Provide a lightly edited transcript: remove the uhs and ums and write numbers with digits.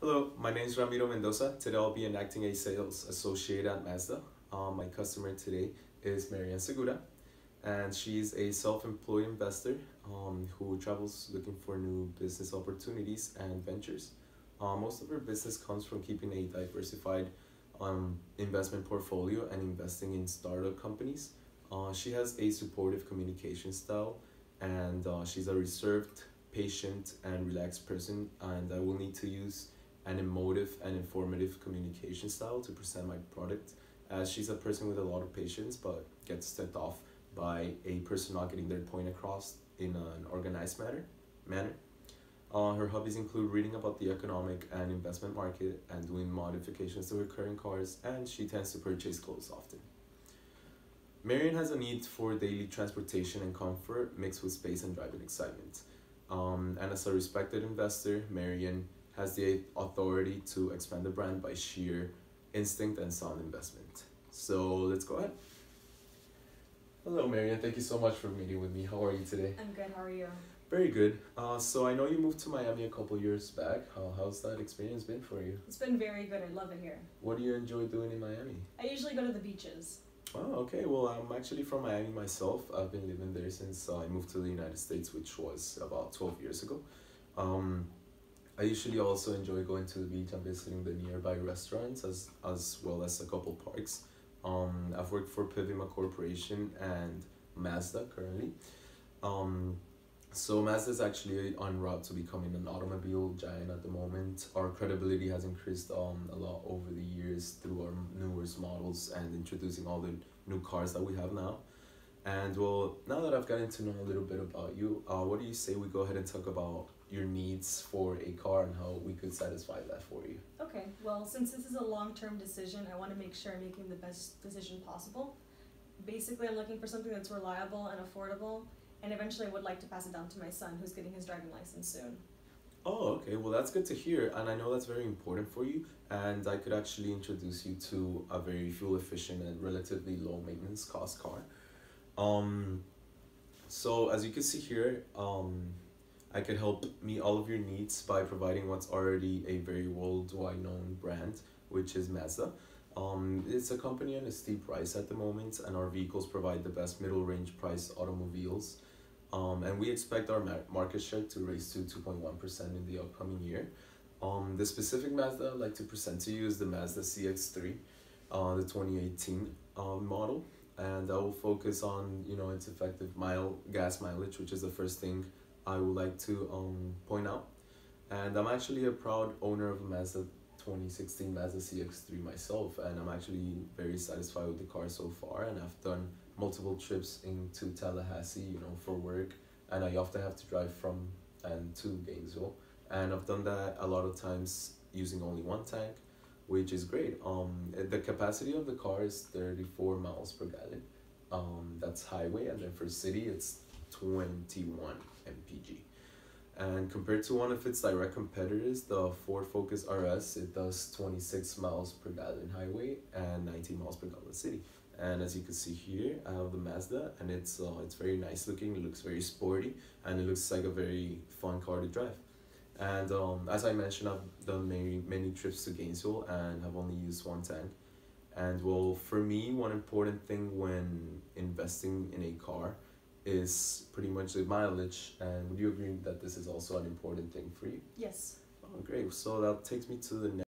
Hello, my name is Ramiro Mendoza. Today I'll be enacting a sales associate at Mazda. My customer today is Marianne Segura, and she's a self-employed investor who travels looking for new business opportunities and ventures. Most of her business comes from keeping a diversified investment portfolio and investing in startup companies. She has a supportive communication style, and she's a reserved, patient, and relaxed person, and I will need to use an emotive and informative communication style to present my product, as she's a person with a lot of patience but gets stepped off by a person not getting their point across in an organized manner. Her hobbies include reading about the economic and investment market and doing modifications to her current cars, and she tends to purchase clothes often. Marion has a need for daily transportation and comfort mixed with space and driving excitement. And as a respected investor, Marion has the authority to expand the brand by sheer instinct and sound investment. So let's go ahead. Hello, Marion. Thank you so much for meeting with me. How are you today? I'm good. How are you? Very good. So I know you moved to Miami a couple years back. How's that experience been for you? It's been very good. I love it here. What do you enjoy doing in Miami? I usually go to the beaches. Oh, okay. Well, I'm actually from Miami myself. I've been living there since I moved to the United States, which was about 12 years ago. I usually also enjoy going to the beach and visiting the nearby restaurants as well as a couple parks. I've worked for Pivima Corporation and Mazda currently. So Mazda is actually en route to becoming an automobile giant at the moment. Our credibility has increased a lot over the years through our newest models and introducing all the new cars that we have now. And well, now that I've gotten to know a little bit about you, what do you say we go ahead and talk about your needs for a car and how we could satisfy that for you? Okay. Well, since this is a long-term decision, I want to make sure I'm making the best decision possible. Basically, I'm looking for something that's reliable and affordable, and eventually I would like to pass it down to my son, who's getting his driving license soon. Oh, okay. Well, that's good to hear, and I know that's very important for you. And I could actually introduce you to a very fuel efficient and relatively low maintenance cost car. Um, so as you can see here, I could help meet all of your needs by providing what's already a very worldwide known brand, which is Mazda. It's a company on a steep rise at the moment, and our vehicles provide the best middle range price automobiles. And we expect our market share to raise to 2.1% in the upcoming year. The specific Mazda I'd like to present to you is the Mazda CX-3, the 2018 model. And I will focus on, its effective gas mileage, which is the first thing I would like to point out. And I'm actually a proud owner of a Mazda 2016 Mazda CX-3 myself, and I'm actually very satisfied with the car so far, and I've done multiple trips into Tallahassee, for work, and I often have to drive from and to Gainesville, and I've done that a lot of times using only one tank, which is great. The capacity of the car is 34 miles per gallon. That's highway, and then for city, it's 21 mpg. And compared to one of its direct competitors, the Ford Focus RS, it does 26 miles per gallon highway and 19 miles per gallon city. And as you can see here, I have the Mazda, and it's very nice looking. It looks very sporty, and it looks like a very fun car to drive. And as I mentioned, I've done many trips to Gainesville and have only used one tank. And well, for me, one important thing when investing in a car is pretty much the mileage. And would you agree that this is also an important thing for you? Yes. Oh, great. So that takes me to the next.